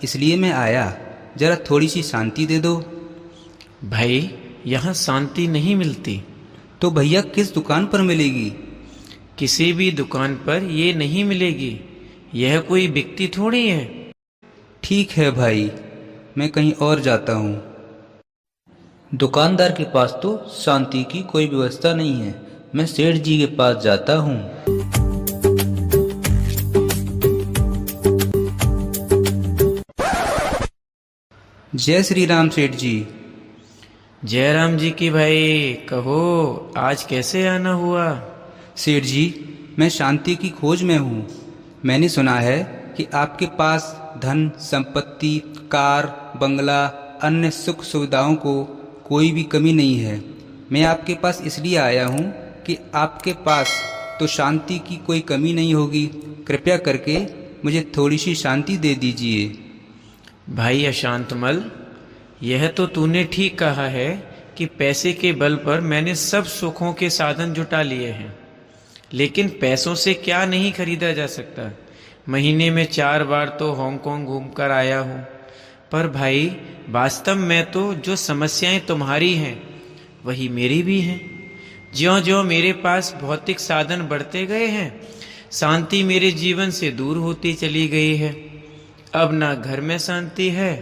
इसलिए मैं आया। जरा थोड़ी सी शांति दे दो। भाई यहाँ शांति नहीं मिलती। तो भैया किस दुकान पर मिलेगी? किसी भी दुकान पर ये नहीं मिलेगी। यह कोई बिकती थोड़ी है। ठीक है भाई, मैं कहीं और जाता हूँ। दुकानदार के पास तो शांति की कोई व्यवस्था नहीं है। मैं सेठ जी के पास जाता हूँ। जय श्री राम सेठ जी। जयराम जी की भाई, कहो आज कैसे आना हुआ? सेठ जी, मैं शांति की खोज में हूँ। मैंने सुना है कि आपके पास धन संपत्ति, कार, बंगला, अन्य सुख सुविधाओं को कोई भी कमी नहीं है। मैं आपके पास इसलिए आया हूँ कि आपके पास तो शांति की कोई कमी नहीं होगी। कृपया करके मुझे थोड़ी सी शांति दे दीजिए। भाई अशांतमल, यह तो तूने ठीक कहा है कि पैसे के बल पर मैंने सब सुखों के साधन जुटा लिए हैं, लेकिन पैसों से क्या नहीं खरीदा जा सकता। महीने में 4 बार तो हांगकांग घूमकर आया हूँ। पर भाई वास्तव में तो जो समस्याएं तुम्हारी हैं वही मेरी भी हैं। ज्यों-ज्यों मेरे पास भौतिक साधन बढ़ते गए हैं, शांति मेरे जीवन से दूर होती चली गई है। अब ना घर में शांति है,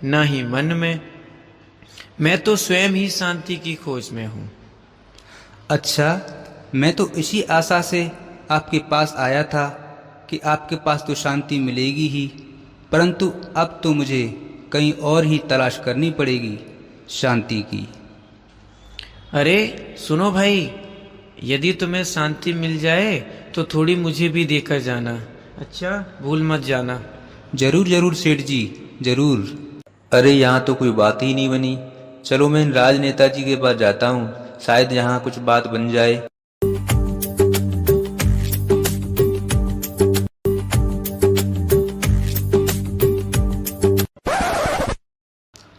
ना ही मन में। मैं तो स्वयं ही शांति की खोज में हूँ। अच्छा, मैं तो इसी आशा से आपके पास आया था कि आपके पास तो शांति मिलेगी ही, परंतु अब तो मुझे कहीं और ही तलाश करनी पड़ेगी शांति की। अरे सुनो भाई, यदि तुम्हें शांति मिल जाए तो थोड़ी मुझे भी देकर जाना। अच्छा, भूल मत जाना। जरूर जरूर सेठ जी, जरूर। अरे यहाँ तो कोई बात ही नहीं बनी। चलो मैं इन राजनेता जी के पास जाता हूँ, शायद यहाँ कुछ बात बन जाए।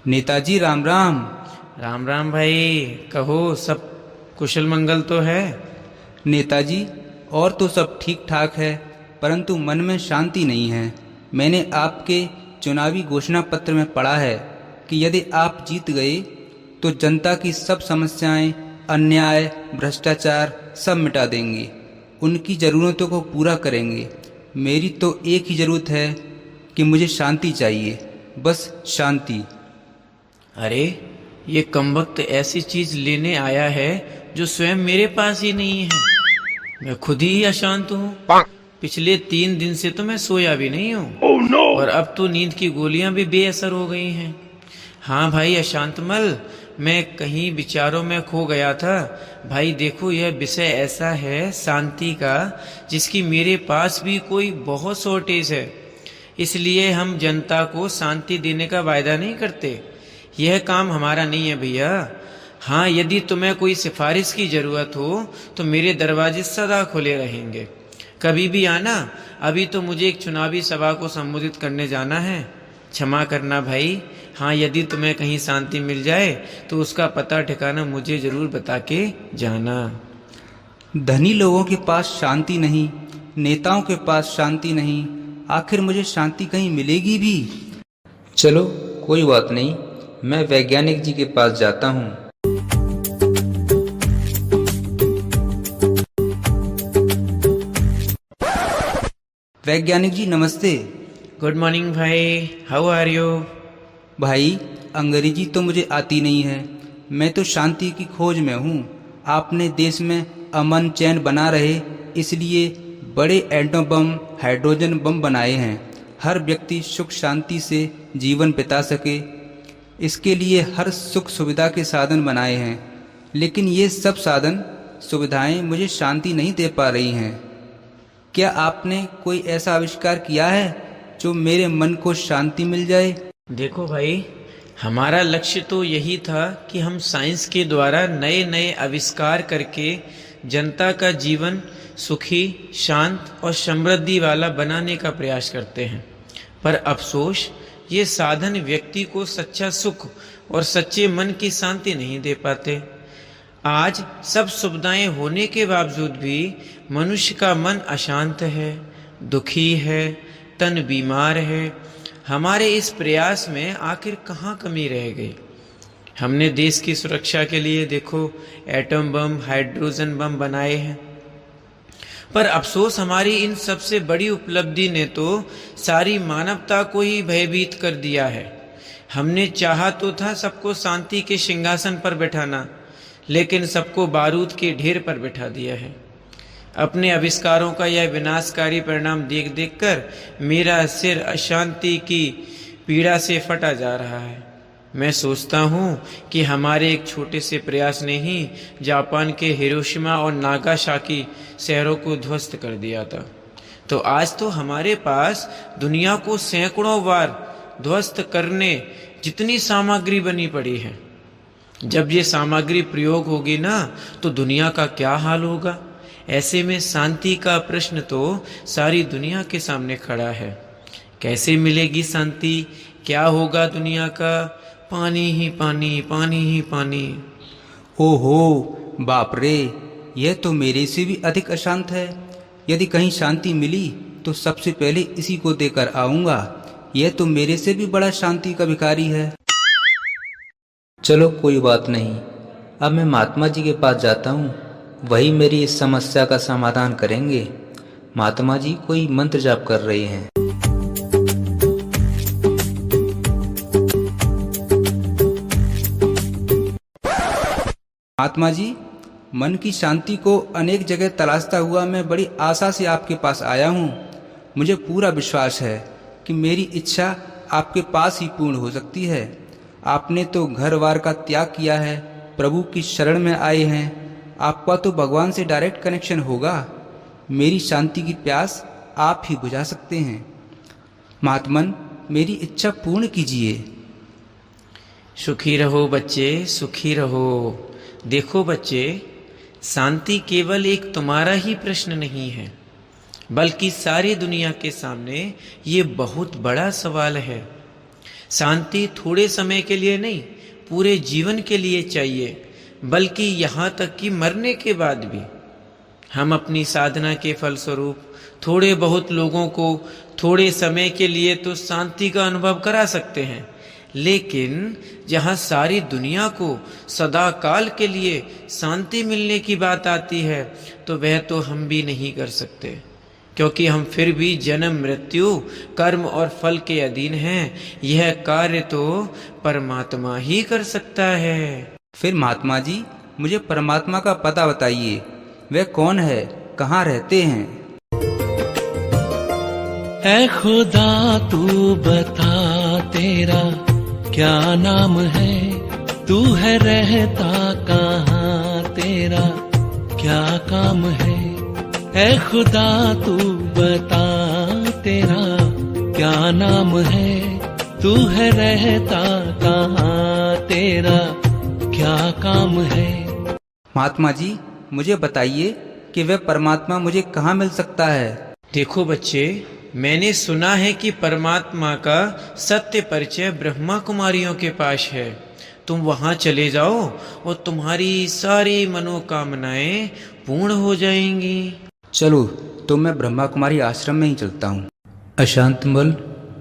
नेताजी राम राम। राम राम भाई, कहो सब कुशल मंगल तो है? नेताजी, और तो सब ठीक ठाक है, परंतु मन में शांति नहीं है। मैंने आपके चुनावी घोषणा पत्र में पढ़ा है कि यदि आप जीत गए तो जनता की सब समस्याएं, अन्याय, भ्रष्टाचार सब मिटा देंगे, उनकी ज़रूरतों को पूरा करेंगे। मेरी तो एक ही ज़रूरत है कि मुझे शांति चाहिए, बस शांति। अरे ये कमबख्त ऐसी चीज लेने आया है जो स्वयं मेरे पास ही नहीं है। मैं खुद ही अशांत हूँ। पिछले 3 दिन से तो मैं सोया भी नहीं हूँ। oh, no! और अब तो नींद की गोलियां भी बेअसर हो गई हैं। हाँ भाई अशांतमल, मैं कहीं विचारों में खो गया था। भाई देखो, यह विषय ऐसा है शांति का जिसकी मेरे पास भी कोई बहुत शॉर्टेज है। इसलिए हम जनता को शांति देने का वायदा नहीं करते। यह काम हमारा नहीं है भैया। हाँ, यदि तुम्हें कोई सिफारिश की जरूरत हो तो मेरे दरवाजे सदा खुले रहेंगे। कभी भी आना। अभी तो मुझे एक चुनावी सभा को संबोधित करने जाना है। क्षमा करना भाई। हाँ, यदि तुम्हें कहीं शांति मिल जाए तो उसका पता ठिकाना मुझे जरूर बता के जाना। धनी लोगों के पास शांति नहीं, नेताओं के पास शांति नहीं, आखिर मुझे शांति कहीं मिलेगी भी? चलो कोई बात नहीं, मैं वैज्ञानिक जी के पास जाता हूँ। वैज्ञानिक जी नमस्ते। गुड मॉर्निंग भाई, हाउ आर यू? भाई अंग्रेजी तो मुझे आती नहीं है, मैं तो शांति की खोज में हूँ। आपने देश में अमन चैन बना रहे इसलिए बड़े एटम बम, हाइड्रोजन बम बनाए हैं। हर व्यक्ति सुख शांति से जीवन बिता सके, इसके लिए हर सुख सुविधा के साधन बनाए हैं। लेकिन ये सब साधन सुविधाएं मुझे शांति नहीं दे पा रही हैं। क्या आपने कोई ऐसा आविष्कार किया है जो मेरे मन को शांति मिल जाए? देखो भाई, हमारा लक्ष्य तो यही था कि हम साइंस के द्वारा नए नए आविष्कार करके जनता का जीवन सुखी, शांत और समृद्धि वाला बनाने का प्रयास करते हैं। पर अफसोस, ये साधन व्यक्ति को सच्चा सुख और सच्चे मन की शांति नहीं दे पाते। आज सब सुविधाएं होने के बावजूद भी मनुष्य का मन अशांत है, दुखी है, तन बीमार है। हमारे इस प्रयास में आखिर कहाँ कमी रह गई। हमने देश की सुरक्षा के लिए देखो एटम बम, हाइड्रोजन बम बनाए हैं, पर अफसोस हमारी इन सबसे बड़ी उपलब्धि ने तो सारी मानवता को ही भयभीत कर दिया है। हमने चाहा तो था सबको शांति के सिंहासन पर बैठाना, लेकिन सबको बारूद के ढेर पर बैठा दिया है। अपने आविष्कारों का यह विनाशकारी परिणाम देख देखकर मेरा सिर अशांति की पीड़ा से फटा जा रहा है। मैं सोचता हूँ कि हमारे एक छोटे से प्रयास ने ही जापान के हिरोशिमा और नागासाकी शहरों को ध्वस्त कर दिया था। तो आज तो हमारे पास दुनिया को सैकड़ों बार ध्वस्त करने जितनी सामग्री बनी पड़ी है। जब ये सामग्री प्रयोग होगी ना, तो दुनिया का क्या हाल होगा। ऐसे में शांति का प्रश्न तो सारी दुनिया के सामने खड़ा है। कैसे मिलेगी शांति? क्या होगा दुनिया का? पानी ही पानी, पानी ही पानी। ओहो बाप रे, यह तो मेरे से भी अधिक अशांत है। यदि कहीं शांति मिली तो सबसे पहले इसी को देकर आऊंगा। यह तो मेरे से भी बड़ा शांति का भिखारी है। चलो कोई बात नहीं, अब मैं महात्मा जी के पास जाता हूँ, वही मेरी इस समस्या का समाधान करेंगे। महात्मा जी कोई मंत्र जाप कर रहे हैं। महात्मा जी, मन की शांति को अनेक जगह तलाशता हुआ मैं बड़ी आशा से आपके पास आया हूँ। मुझे पूरा विश्वास है कि मेरी इच्छा आपके पास ही पूर्ण हो सकती है। आपने तो घर वार का त्याग किया है, प्रभु की शरण में आए हैं। आपका तो भगवान से डायरेक्ट कनेक्शन होगा। मेरी शांति की प्यास आप ही बुझा सकते हैं। महात्मन, मेरी इच्छा पूर्ण कीजिए। सुखी रहो बच्चे, सुखी रहो। देखो बच्चे, शांति केवल एक तुम्हारा ही प्रश्न नहीं है, बल्कि सारी दुनिया के सामने ये बहुत बड़ा सवाल है। शांति थोड़े समय के लिए नहीं, पूरे जीवन के लिए चाहिए, बल्कि यहाँ तक कि मरने के बाद भी। हम अपनी साधना के फलस्वरूप थोड़े बहुत लोगों को थोड़े समय के लिए तो शांति का अनुभव करा सकते हैं, लेकिन जहाँ सारी दुनिया को सदा काल के लिए शांति मिलने की बात आती है, तो वह तो हम भी नहीं कर सकते, क्योंकि हम फिर भी जन्म, मृत्यु, कर्म और फल के अधीन हैं। यह कार्य तो परमात्मा ही कर सकता है। फिर महात्मा जी, मुझे परमात्मा का पता बताइए। वह कौन है, कहाँ रहते हैं? ऐ खुदा तू बता, तेरा क्या नाम है? तू है रहता कहाँ, तेरा क्या काम है? ऐ खुदा तू बता, तेरा क्या नाम है? तू है रहता कहाँ, तेरा क्या काम है? महात्मा जी, मुझे बताइए कि वह परमात्मा मुझे कहाँ मिल सकता है? देखो बच्चे, मैंने सुना है कि परमात्मा का सत्य परिचय ब्रह्मा कुमारियों के पास है। तुम वहां चले जाओ और तुम्हारी सारी मनोकामनाएं पूर्ण हो जाएंगी। चलो, तो मैं ब्रह्मा कुमारी आश्रम में ही चलता हूँ। अशांतमल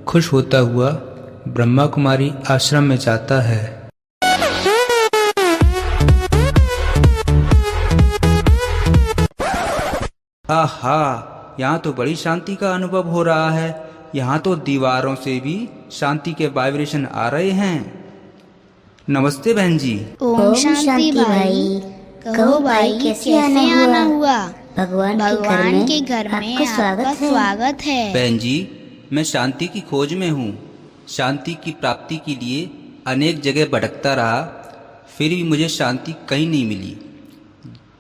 खुश होता हुआ ब्रह्मा कुमारी आश्रम में जाता है। आहा, यहाँ तो बड़ी शांति का अनुभव हो रहा है। यहाँ तो दीवारों से भी शांति के वाइब्रेशन आ रहे हैं। नमस्ते बहन जी। ओम शांति भाई। कहो भाई, कैसे आना हुआ? भगवान के घर में आपका स्वागत है। बहन जी, मैं शांति की खोज में हूँ। शांति की प्राप्ति के लिए अनेक जगह भटकता रहा, फिर भी मुझे शांति कहीं नहीं मिली।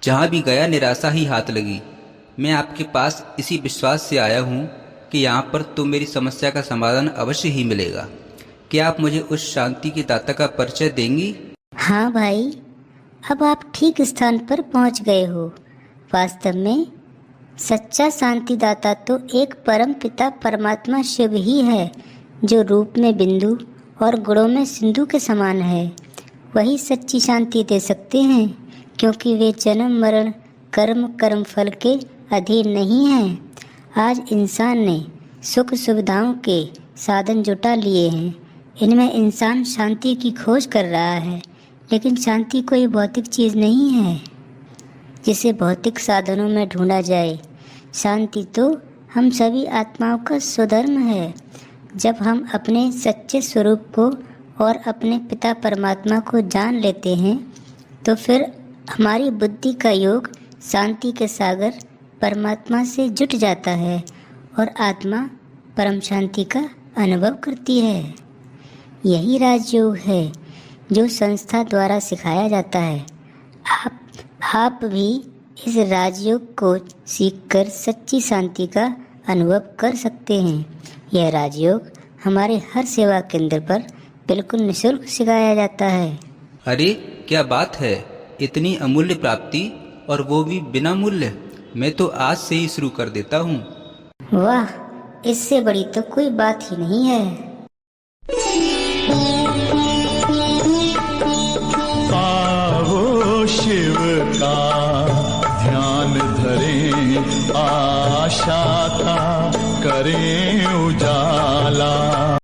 जहाँ भी गया निराशा ही हाथ लगी। मैं आपके पास इसी विश्वास से आया हूँ कि यहाँ पर तो मेरी समस्या का समाधान अवश्य ही मिलेगा। क्या आप मुझे उस शांति की दाता का परिचय देंगी? हाँ भाई, अब आप ठीक स्थान पर पहुँच गए हो। वास्तव में सच्चा शांति दाता तो एक परम पिता परमात्मा शिव ही है, जो रूप में बिंदु और गुणों में सिंधु के समान है। वही सच्ची शांति दे सकते हैं, क्योंकि वे जन्म मरण कर्म फल के अधीन नहीं है। आज इंसान ने सुख सुविधाओं के साधन जुटा लिए हैं। इनमें इंसान शांति की खोज कर रहा है, लेकिन शांति कोई भौतिक चीज़ नहीं है जिसे भौतिक साधनों में ढूंढा जाए। शांति तो हम सभी आत्माओं का स्वधर्म है। जब हम अपने सच्चे स्वरूप को और अपने पिता परमात्मा को जान लेते हैं तो फिर हमारी बुद्धि का योग शांति के सागर परमात्मा से जुट जाता है और आत्मा परम शांति का अनुभव करती है। यही राजयोग है जो संस्था द्वारा सिखाया जाता है। आप भी इस राजयोग को सीखकर सच्ची शांति का अनुभव कर सकते हैं। यह राजयोग हमारे हर सेवा केंद्र पर बिल्कुल निःशुल्क सिखाया जाता है। अरे क्या बात है, इतनी अमूल्य प्राप्ति और वो भी बिना मूल्य। मैं तो आज से ही शुरू कर देता हूँ। वाह, इससे बड़ी तो कोई बात ही नहीं है। आओ शिव का ध्यान धरें, आशा का करें उजाला।